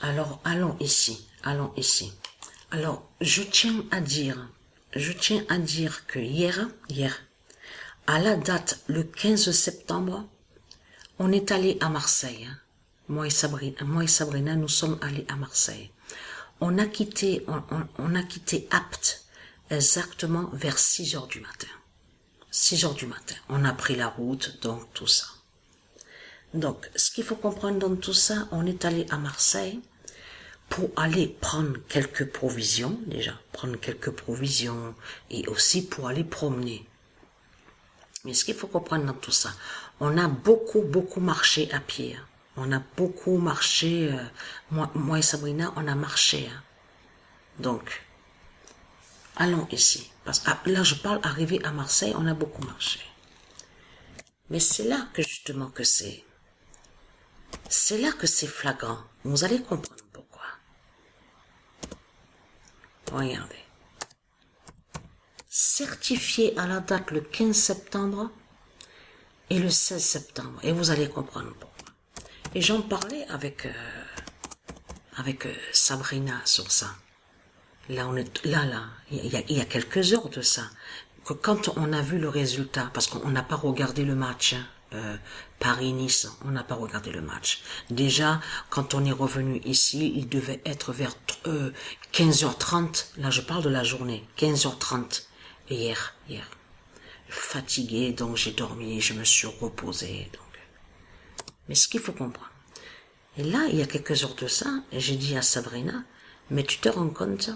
Alors, allons ici, allons ici. Alors, je tiens à dire que hier, à la date, le 15 septembre, on est allé à Marseille. Moi et Sabrina, nous sommes allés à Marseille. On a quitté Apt exactement vers 6 heures du matin. 6 heures du matin. On a pris la route, donc tout ça. Donc, ce qu'il faut comprendre dans tout ça, on est allé à Marseille pour aller prendre quelques provisions, et aussi pour aller promener. Mais ce qu'il faut comprendre dans tout ça, on a beaucoup marché à pied. On a beaucoup marché, moi et Sabrina, on a marché. Donc, allons ici. Parce que là, je parle, arrivé à Marseille, on a beaucoup marché. Mais c'est là que justement que c'est flagrant. Vous allez comprendre pourquoi. Regardez. Certifié à la date le 15 septembre et le 16 septembre. Et vous allez comprendre pourquoi. Et j'en parlais avec Sabrina sur ça. Là, il y a quelques heures de ça. Que quand on a vu le résultat, parce qu'on n'a pas regardé le match, Paris-Nice, on n'a pas regardé le match. Déjà, quand on est revenu ici, il devait être vers 15h30. Là, je parle de la journée, 15h30. Hier. Fatigué, donc j'ai dormi, je me suis reposé. Donc. Mais ce qu'il faut comprendre. Et là, il y a quelques heures de ça, j'ai dit à Sabrina, mais tu te rends compte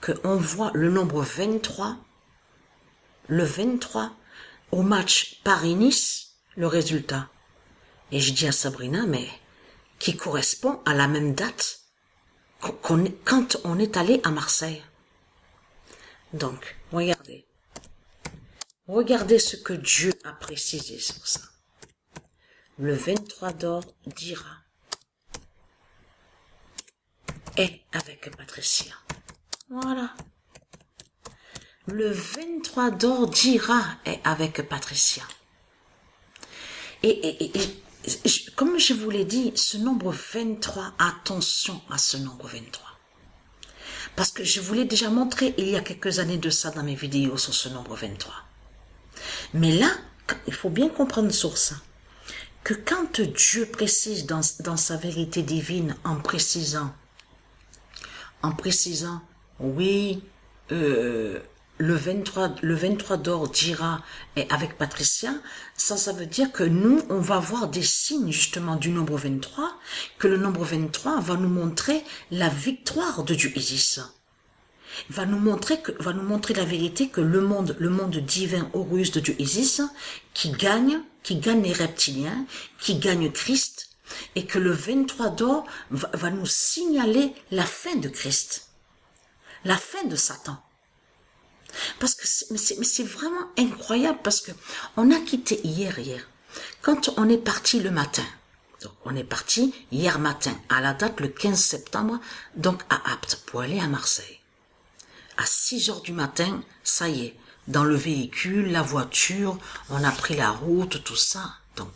qu'on voit le nombre 23, le 23, au match Paris-Nice, le résultat. Et je dis à Sabrina, mais qui correspond à la même date quand on est allé à Marseille. Donc, regardez. Regardez ce que Dieu a précisé sur ça. Le 23 d'or d'Ira est avec Patricia. Voilà. Le 23 d'or d'Ira est avec Patricia. Et comme je vous l'ai dit, ce nombre 23, attention à ce nombre 23. Parce que je vous l'ai déjà montré il y a quelques années de ça dans mes vidéos sur ce nombre 23. Mais là, il faut bien comprendre sur ça. Que quand Dieu précise dans sa vérité divine, en précisant, oui, le 23 d'or d'Ira est avec Patricia, ça veut dire que nous, on va voir des signes justement du nombre 23, que le nombre 23 va nous montrer la victoire de Dieu Isis. Va nous montrer la vérité que le monde divin Horus de Dieu Isis, qui gagne les reptiliens, qui gagne Christ, et que le 23 d'or va nous signaler la fin de Christ, la fin de Satan. Parce que c'est vraiment incroyable, parce que on a quitté hier, quand on est parti le matin. Donc on est parti hier matin, à la date le 15 septembre, donc à Apt, pour aller à Marseille. À 6 heures du matin, ça y est, dans le véhicule, la voiture, on a pris la route, tout ça. Donc.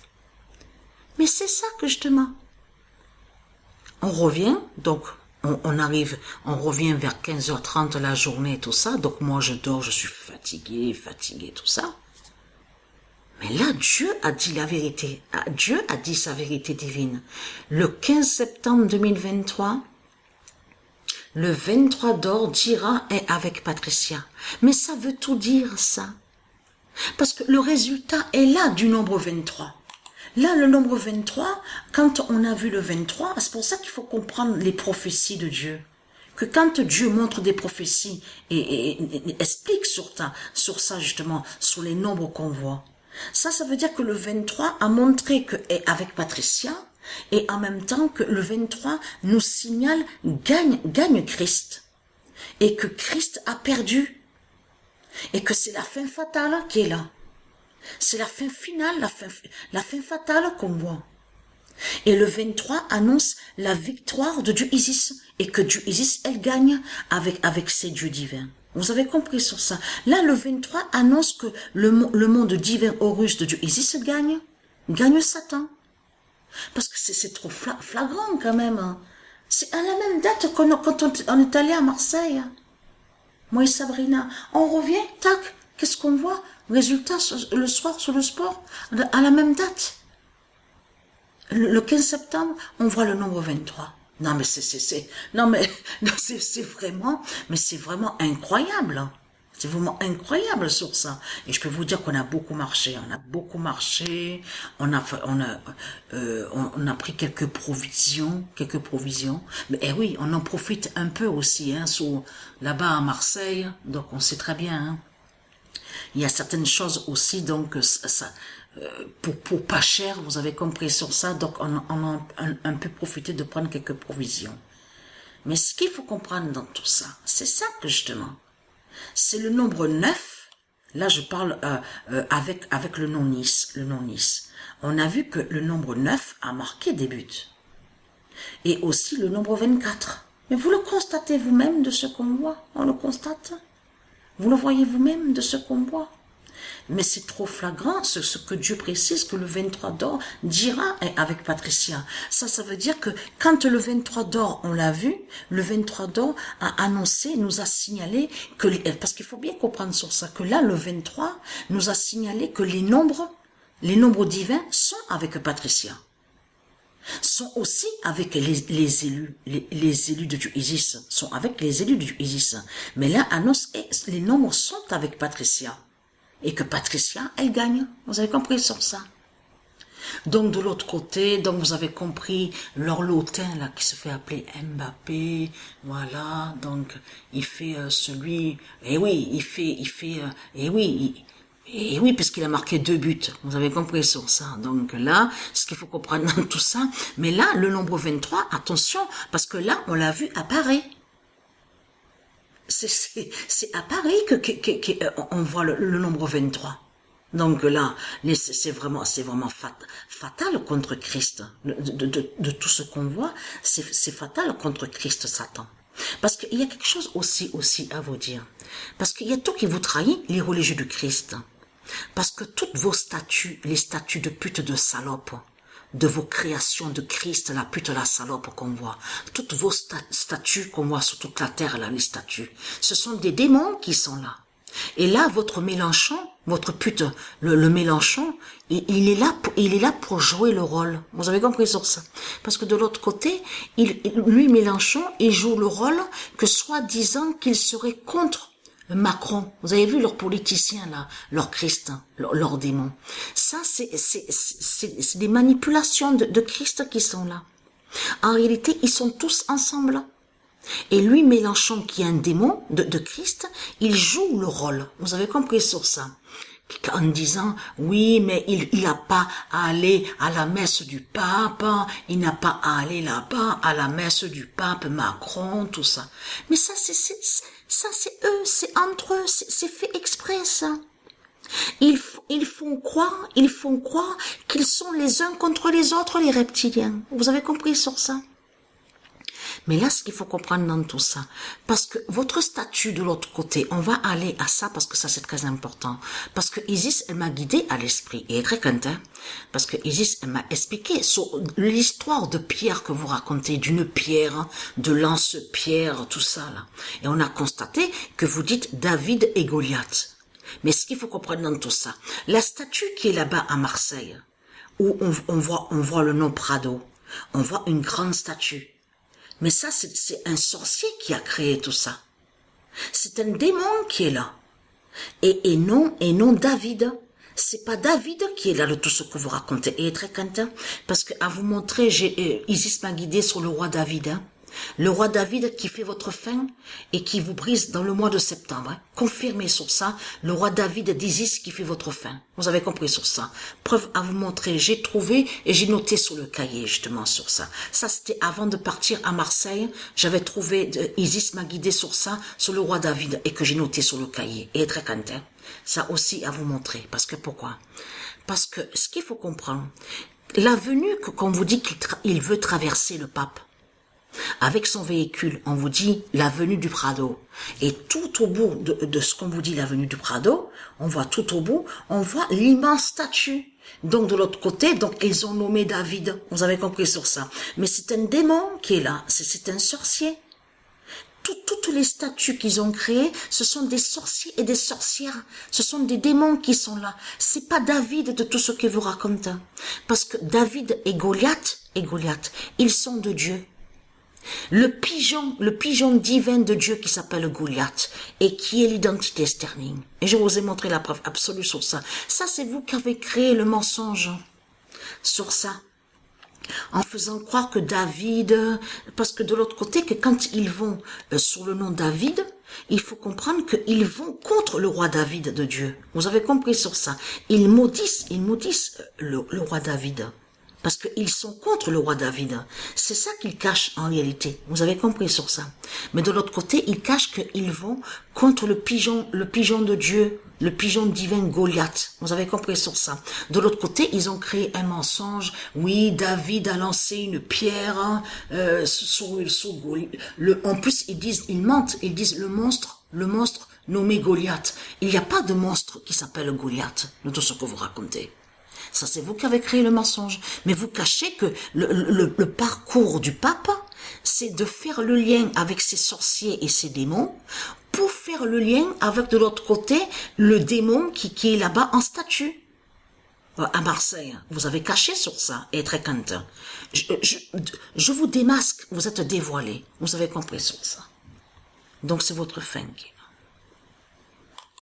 Mais c'est ça que justement. On revient, donc on revient vers 15h30 la journée, tout ça. Donc moi je dors, je suis fatigué, tout ça. Mais là, Dieu a dit la vérité. Dieu a dit sa vérité divine. Le 15 septembre 2023, le 23 d'or d'Ira est avec Patricia. Mais ça veut tout dire, ça. Parce que le résultat est là du nombre 23. Là, le nombre 23, quand on a vu le 23, c'est pour ça qu'il faut comprendre les prophéties de Dieu. Que quand Dieu montre des prophéties et explique sur ça justement, sur les nombres qu'on voit. Ça veut dire que le 23 a montré que est avec Patricia, et en même temps que le 23 nous signale gagne Christ. Et que Christ a perdu. Et que c'est la fin fatale qui est là. C'est la fin finale, la fin fatale qu'on voit. Et le 23 annonce la victoire de Dieu Isis. Et que Dieu Isis, elle gagne avec ses dieux divins. Vous avez compris sur ça. Là, le 23 annonce que le monde divin Horus de Dieu Isis gagne Satan. Parce que c'est trop flagrant quand même. Hein. C'est à la même date quand on est allé à Marseille. Moi et Sabrina, on revient, tac, qu'est-ce qu'on voit? Résultat, le soir sur le sport, à la même date. Le 15 septembre, on voit le nombre 23. Non, mais non, mais, non, c'est vraiment, mais c'est vraiment incroyable. C'est vraiment incroyable sur ça. Et je peux vous dire qu'on a beaucoup marché. On a beaucoup marché. On a pris quelques provisions. Mais oui, on en profite un peu aussi, hein, là-bas à Marseille. Donc on sait très bien, hein. Il y a certaines choses aussi, donc pour pas cher, vous avez compris sur ça, donc on a un peu profité de prendre quelques provisions. Mais ce qu'il faut comprendre dans tout ça, c'est ça que justement, c'est le nombre 9, là je parle avec le non-Nice, On a vu que le nombre 9 a marqué des buts. Et aussi le nombre 24. Mais vous le constatez vous-même de ce qu'on voit, on le constate. Vous le voyez vous-même de ce qu'on voit. Mais c'est trop flagrant ce que Dieu précise, que le 23 d'or dira avec Patricia. Ça veut dire que quand le 23 d'or, on l'a vu, le 23 d'or a annoncé, nous a signalé que, parce qu'il faut bien comprendre sur ça, que là, le 23 nous a signalé que les nombres divins sont avec Patricia. Sont aussi avec les élus, les élus de Dieu Isis, sont avec les élus de Dieu Isis. Mais là, annonce, les nombres sont avec Patricia. Et que Patricia, elle gagne. Vous avez compris sur ça. Donc, de l'autre côté, donc vous avez compris l'orlotin, là, qui se fait appeler Mbappé. Voilà. Donc, il fait celui, et oui, puisqu'il a marqué 2 buts. Vous avez compris sur ça. Donc là, ce qu'il faut comprendre dans tout ça. Mais là, le nombre 23, attention, parce que là, on l'a vu à Paris. C'est à Paris qu'on voit le nombre 23. Donc là, c'est vraiment fatal contre Christ. De tout ce qu'on voit, c'est fatal contre Christ, Satan. Parce qu'il y a quelque chose aussi à vous dire. Parce qu'il y a tout qui vous trahit, les religieux du Christ. Parce que toutes vos statues, les statues de pute de salope, de vos créations de Christ, la pute, la salope qu'on voit, toutes vos statues qu'on voit sur toute la terre, là, les statues, ce sont des démons qui sont là. Et là, votre Mélenchon, votre pute, le Mélenchon, il est là pour jouer le rôle. Vous avez compris sur ça? Parce que de l'autre côté, lui, Mélenchon, il joue le rôle que soi-disant qu'il serait contre Macron. Vous avez vu leurs politiciens là, leurs Christ, leurs démons. Ça, c'est des manipulations de Christ qui sont là. En réalité, ils sont tous ensemble. Et lui, Mélenchon, qui est un démon de Christ, il joue le rôle. Vous avez compris sur ça? En disant, oui, mais il n'a pas à aller à la messe du pape, il n'a pas à aller là-bas à la messe du pape Macron, tout ça. Mais ça, c'est eux, c'est entre eux, c'est fait exprès, ça. Ils font croire qu'ils sont les uns contre les autres, les reptiliens. Vous avez compris sur ça? Mais là, ce qu'il faut comprendre dans tout ça, parce que votre statut de l'autre côté, on va aller à ça parce que ça c'est très important. Parce que Isis, elle m'a guidé à l'esprit, et très content, parce que Isis, elle m'a expliqué sur l'histoire de Pierre que vous racontez, d'une pierre, de lance-pierre, tout ça là. Et on a constaté que vous dites David et Goliath. Mais ce qu'il faut comprendre dans tout ça, la statue qui est là-bas à Marseille, où on voit le nom Prado, on voit une grande statue. Mais ça, c'est un sorcier qui a créé tout ça. C'est un démon qui est là. Et non David. C'est pas David qui est là de tout ce que vous racontez. Et très content, parce que à vous montrer, Isis m'a guidé sur le roi David. Hein. Le roi David qui fait votre fin et qui vous brise dans le mois de septembre. Hein. Confirmez sur ça, le roi David d'Isis qui fait votre fin. Vous avez compris sur ça. Preuve à vous montrer, j'ai trouvé et j'ai noté sur le cahier justement sur ça. Ça c'était avant de partir à Marseille. J'avais trouvé, Isis m'a guidé sur ça, sur le roi David et que j'ai noté sur le cahier. Et très content. Ça aussi à vous montrer. Parce que pourquoi? Parce que ce qu'il faut comprendre, la venue qu'on vous dit qu'il veut traverser le pape, avec son véhicule, on vous dit l'avenue du Prado. Et tout au bout de ce qu'on vous dit l'avenue du Prado, on voit tout au bout, on voit l'immense statue Donc de l'autre côté, donc ils ont nommé David. Vous avez compris sur ça. Mais c'est un démon qui est là. C'est un sorcier. Toutes les statues qu'ils ont créées, ce sont des sorciers et des sorcières. Ce sont des démons qui sont là. C'est pas David de tout ce que vous racontez. Parce que David et Goliath, ils sont de Dieu. Le pigeon divin de Dieu qui s'appelle Goliath et qui est l'identité sterling. Et je vous ai montré la preuve absolue sur ça. Ça, c'est vous qui avez créé le mensonge sur ça. En faisant croire que David, parce que de l'autre côté, que quand ils vont sur le nom David, il faut comprendre qu'ils vont contre le roi David de Dieu. Vous avez compris sur ça. Ils maudissent le roi David. Parce qu'ils sont contre le roi David. C'est ça qu'ils cachent en réalité. Vous avez compris sur ça. Mais de l'autre côté, ils cachent qu'ils vont contre le pigeon de Dieu, le pigeon divin Goliath. Vous avez compris sur ça. De l'autre côté, ils ont créé un mensonge. Oui, David a lancé une pierre sur Goliath. En plus, ils mentent. Ils disent le monstre nommé Goliath. Il n'y a pas de monstre qui s'appelle Goliath, de tout ce que vous racontez. Ça, c'est vous qui avez créé le mensonge. Mais vous cachez que le parcours du pape, c'est de faire le lien avec ces sorciers et ces démons pour faire le lien avec, de l'autre côté, le démon qui est là-bas en statue. À Marseille, vous avez caché sur ça, et très content. Je vous démasque, vous êtes dévoilé. Vous avez compris sur ça. Donc, c'est votre fin.